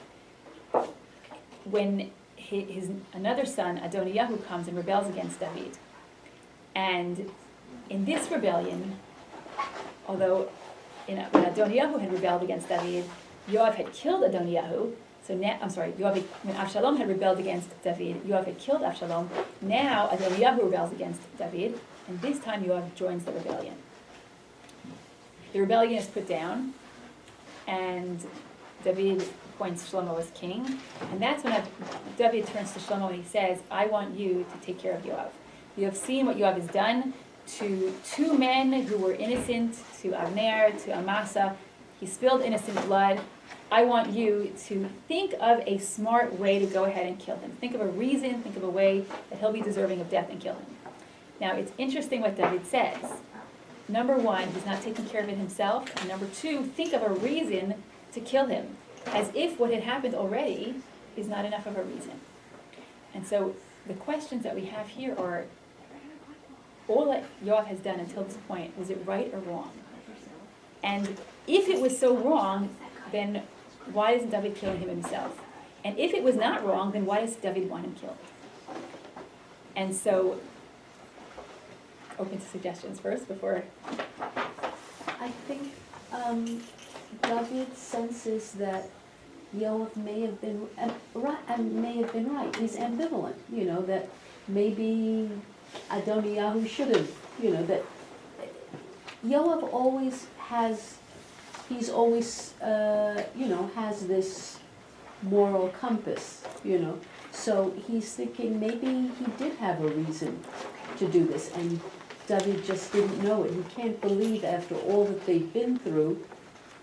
when his another son, Adoniyahu, comes and rebels against David. And in this rebellion, although when Adoniyahu had rebelled against David, Yoav had killed Adoniyahu. So now, when Avshalom had rebelled against David, Yoav had killed Avshalom. Now Adoniyahu rebels against David, and this time Yoav joins the rebellion. The rebellion is put down, and David appoints Shlomo as king, and that's when David turns to Shlomo and he says, I want you to take care of Yoav. You have seen what Yoav has done to 2 men who were innocent, to Avner, to Amasa. He spilled innocent blood. I want you to think of a smart way to go ahead and kill him. Think of a reason, think of a way that he'll be deserving of death and kill him. Now, it's interesting what David says. Number 1, he's not taking care of it himself. And number 2, think of a reason to kill him, as if what had happened already is not enough of a reason. And so the questions that we have here are, all that Yoav has done until this point, was it right or wrong? And if it was so wrong, then why isn't David killing him himself? And if it was not wrong, then why does David want him killed? And so, open to suggestions first before. I think David senses that Yoav may have been right. He's ambivalent, that maybe Adoniyahu should have, that Yoav always has this moral compass, So he's thinking maybe he did have a reason to do this, and David just didn't know it. He can't believe after all that they've been through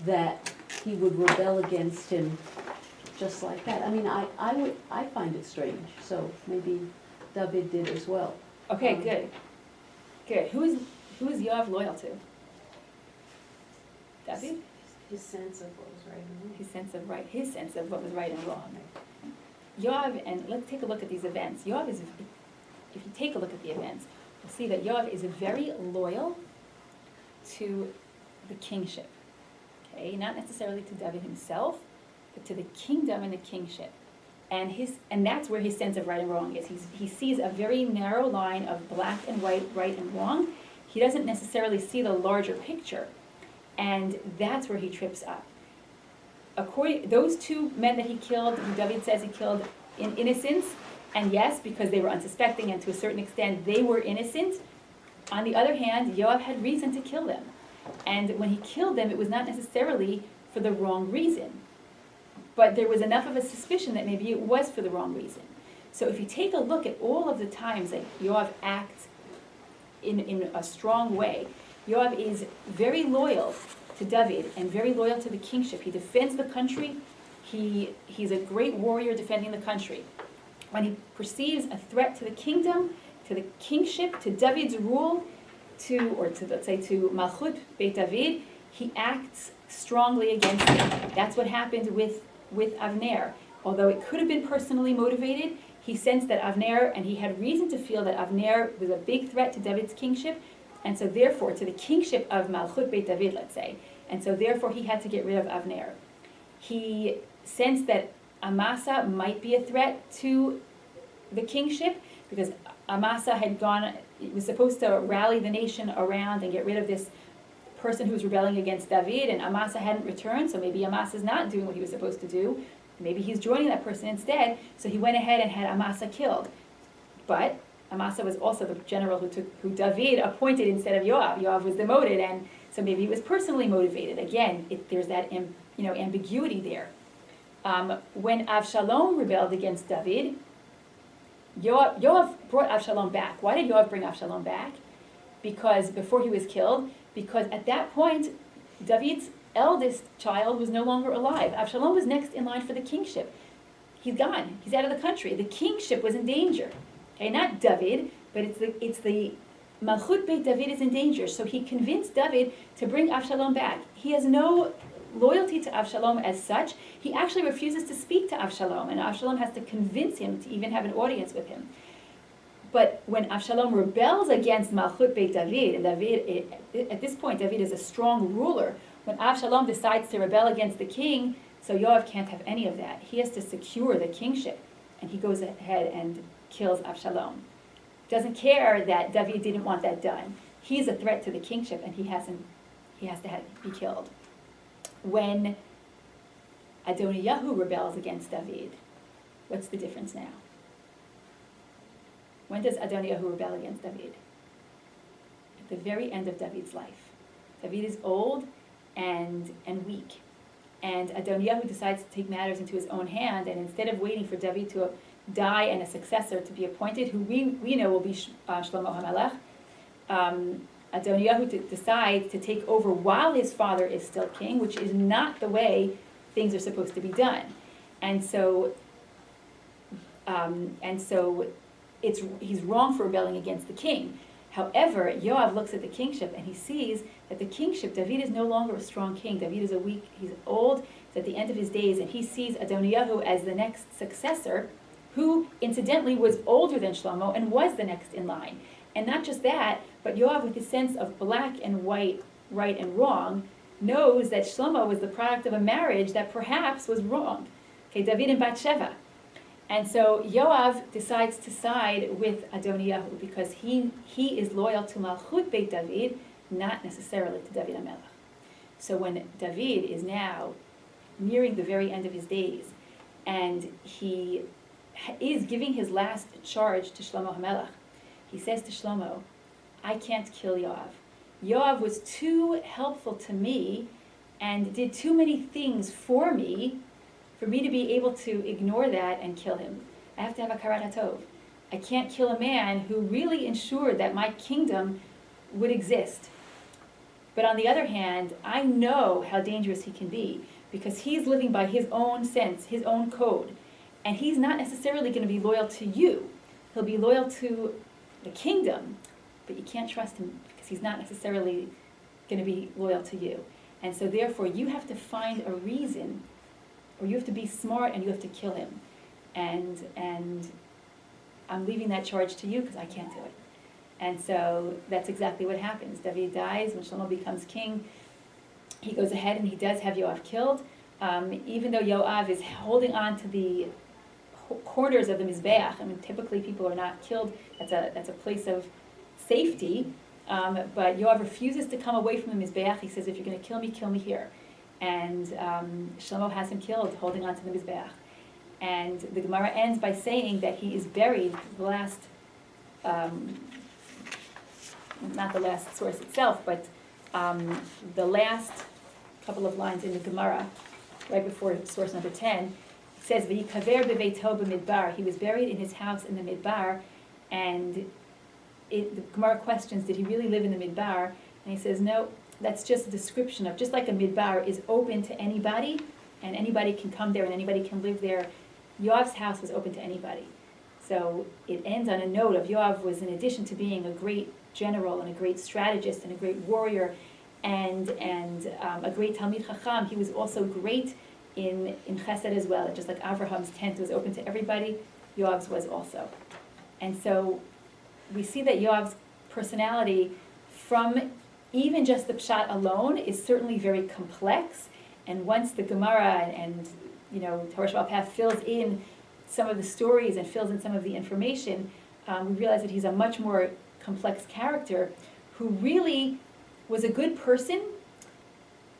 that he would rebel against him just like that. I mean, I find it strange, so maybe David did as well. Okay, good. Who is Yoav loyal to? David? His sense of what was right and wrong. His sense of what was right and wrong. Yoav, and let's take a look at these events. Yoav is, if you take a look at the events, you'll see that Yoav is very loyal to the kingship. Okay, not necessarily to David himself, but to the kingdom and the kingship. And that's where his sense of right and wrong is. He sees a very narrow line of black and white, right and wrong. He doesn't necessarily see the larger picture. And that's where he trips up. Those two men that he killed, who David says he killed in innocence, and yes, because they were unsuspecting and to a certain extent they were innocent. On the other hand, Yoav had reason to kill them. And when he killed them, it was not necessarily for the wrong reason. But there was enough of a suspicion that maybe it was for the wrong reason. So if you take a look at all of the times that Yoav acts in a strong way, Yoav is very loyal to David and very loyal to the kingship. He defends the country. He's a great warrior defending the country. When he perceives a threat to the kingdom, to the kingship, to David's rule, to Malchut Beit David, he acts strongly against it. That's what happened with Avner. Although it could have been personally motivated, he sensed that Avner, and he had reason to feel that Avner was a big threat to David's kingship, and so therefore, to the kingship of Malchut Beit David, let's say, and so therefore he had to get rid of Avner. He sensed that Amasa might be a threat to the kingship, because Amasa was supposed to rally the nation around and get rid of this person who was rebelling against David, and Amasa hadn't returned, so maybe Amasa's not doing what he was supposed to do. Maybe he's joining that person instead, so he went ahead and had Amasa killed. But Amasa was also the general who David appointed instead of Yoav. Yoav was demoted, and so maybe he was personally motivated. Again, there's that ambiguity there. When Avshalom rebelled against David, Yoav brought Avshalom back. Why did Yoav bring Avshalom back? Because before he was killed, because at that point, David's eldest child was no longer alive. Avshalom was next in line for the kingship. He's gone. He's out of the country. The kingship was in danger. Okay, not David, but it's the Malchut Beit David is in danger. So he convinced David to bring Avshalom back. He has no loyalty to Avshalom as such. He actually refuses to speak to Avshalom, and Avshalom has to convince him to even have an audience with him. But when Avshalom rebels against Malchut Beit David, and at this point David is a strong ruler, when Avshalom decides to rebel against the king, so Yoav can't have any of that. He has to secure the kingship, and he goes ahead and kills Avshalom. Doesn't care that David didn't want that done. He's a threat to the kingship, and he has to be killed. When Adoniyahu rebels against David, what's the difference now? When does Adoniyahu rebel against David? At the very end of David's life. David is old and weak. And Adoniyahu decides to take matters into his own hand, and instead of waiting for David to die and a successor to be appointed, who we know will be Shlomo HaMelech, Adoniyahu decides to take over while his father is still king, which is not the way things are supposed to be done. And so he's wrong for rebelling against the king. However, Yoav looks at the kingship and he sees that the kingship, David is no longer a strong king. David is he's old, he's at the end of his days, and he sees Adoniyahu as the next successor, who incidentally was older than Shlomo and was the next in line. And not just that, But Yoav, with his sense of black and white, right and wrong, knows that Shlomo was the product of a marriage that perhaps was wrong. Okay, David and Bathsheba. And so Yoav decides to side with Adoniyahu because he is loyal to Malchut Beit David, not necessarily to David HaMelech. So when David is now nearing the very end of his days, and he is giving his last charge to Shlomo HaMelech, he says to Shlomo, I can't kill Yoav. Yoav was too helpful to me and did too many things for me to be able to ignore that and kill him. I have to have a karat hatov. I can't kill a man who really ensured that my kingdom would exist. But on the other hand, I know how dangerous he can be because he's living by his own sense, his own code. And he's not necessarily going to be loyal to you. He'll be loyal to the kingdom, but you can't trust him because he's not necessarily going to be loyal to you. And so therefore, you have to find a reason, or you have to be smart and you have to kill him. And I'm leaving that charge to you because I can't do it. And so that's exactly what happens. David dies. When Shlomo becomes king, he goes ahead and he does have Yoav killed. Even though Yoav is holding on to the corners of the Mizbeach, I mean, typically people are not killed. That's a place of safety. But Yoav refuses to come away from the Mizbeach. He says, if you're going to kill me here. And Shlomo has him killed, holding on to the Mizbeach. And the Gemara ends by saying that he is buried, the last, not the last source itself, but the last couple of lines in the Gemara, right before source number 10, it says, V'yikaver beveito b'midbar. He was buried in his house in the Midbar, and the Gemara questions, did he really live in the Midbar? And he says, no, that's just a description of, just like a Midbar is open to anybody, and anybody can come there and anybody can live there, Yoav's house was open to anybody. So it ends on a note of Yoav was, in addition to being a great general and a great strategist and a great warrior and a great Talmid Chacham, he was also great in Chesed as well. Just like Abraham's tent was open to everybody, Yoav's was also. And so we see that Yoav's personality, from even just the pshat alone, is certainly very complex. And once the Gemara and Torah Sheba'al Peh fills in some of the stories and fills in some of the information, we realize that he's a much more complex character who really was a good person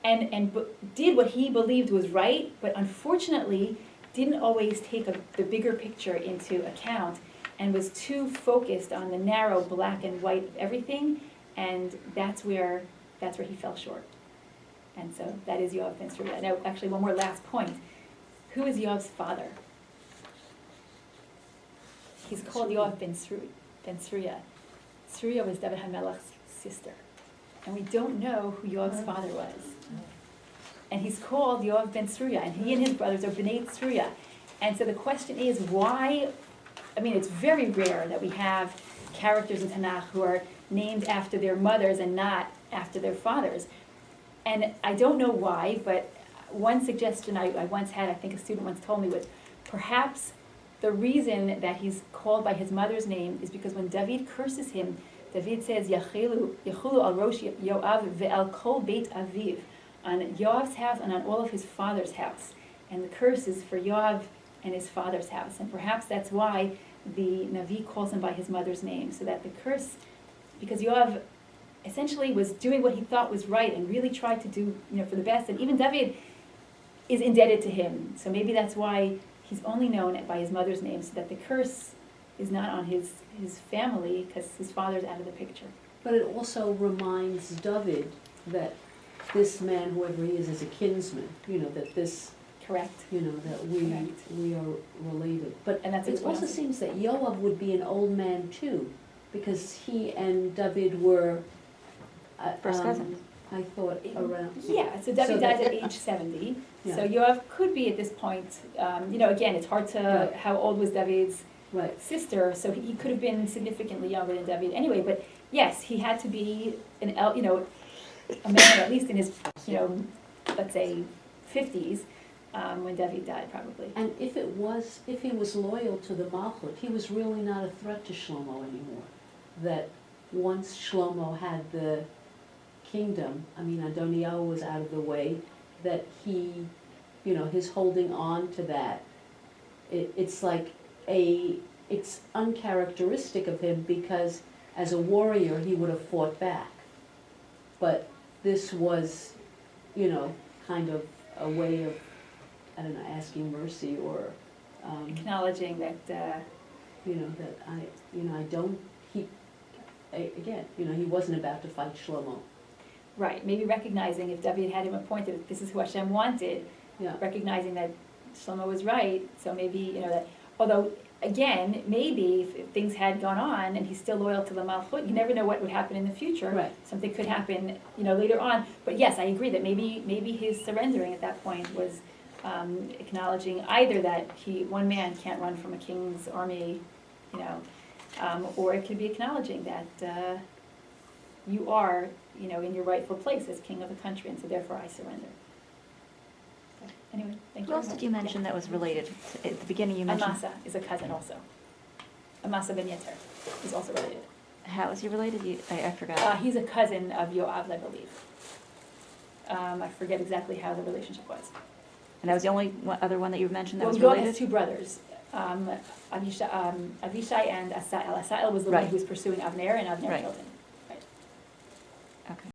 and did what he believed was right, but unfortunately didn't always take the bigger picture into account and was too focused on the narrow black and white of everything, and that's where he fell short. And so that is Yoav ben Tzruya. Now, actually, one more last point. Who is Yoav's father? He's called Yoav ben Tzruya. Tzruya was David HaMelech's sister. And we don't know who Yoav's father was. And he's called Yoav ben Tzruya, and he and his brothers are Bnei Tzruya. And so the question is, why? I mean, it's very rare that we have characters in Tanakh who are named after their mothers and not after their fathers. And I don't know why, but one suggestion I once had, I think a student once told me, was perhaps the reason that he's called by his mother's name is because when David curses him, David says, Yachulu al rosh Yoav ve'al kol beit aviv, on Yoav's house and on all of his father's house. And the curse is for Yoav and his father's house. And perhaps that's why the Navi calls him by his mother's name, so that the curse, because Yoav essentially was doing what he thought was right and really tried to do for the best. And even David is indebted to him. So maybe that's why he's only known by his mother's name, so that the curse is not on his family, because his father's out of the picture. But it also reminds David that this man, whoever he is a kinsman, that this, Correct. that we are related. But And that's it also seems that Yoav would be an old man too, because he and David were First cousins. I thought around. Yeah, so David So dies that- at age 70. Yeah. So Yoav could be at this point, again, it's hard to, Right. how old was David's Right. sister, so he could have been significantly younger than David anyway, but yes, he had to be a man at least in his, let's say 50s, when David died probably. And if he was loyal to the Malchut, he was really not a threat to Shlomo anymore. That, once Shlomo had the kingdom, I mean, Adoniyahu was out of the way, that he, his holding on to that, it's like it's uncharacteristic of him, because as a warrior, he would have fought back. But this was, kind of a way of, I don't know, asking mercy, or, Acknowledging that, that I don't, again, he wasn't about to fight Shlomo. right, maybe recognizing if David had him appointed, if this is who Hashem wanted, Yeah. recognizing that Shlomo was right, so maybe, that, although, again, maybe if things had gone on and he's still loyal to the Malchut, you never know what would happen in the future. Right. Something could happen, later on, but yes, I agree that maybe his surrendering at that point was acknowledging either that one man can't run from a king's army, or it could be acknowledging that you are, in your rightful place as king of the country, and so therefore I surrender. So, anyway, thank you. Who else did you mention that was related? At the beginning you mentioned. Amasa is a cousin also. Amasa ben Yeter is also related. How is he related? I forgot. He's a cousin of Yoav, I believe. I forget exactly how the relationship was. And that was the only other one that you mentioned that Well, was Yoav related? has two brothers, Avishai and Asael. Asael was the one Right. who was pursuing Avner, and Avner Right. killed him. Okay.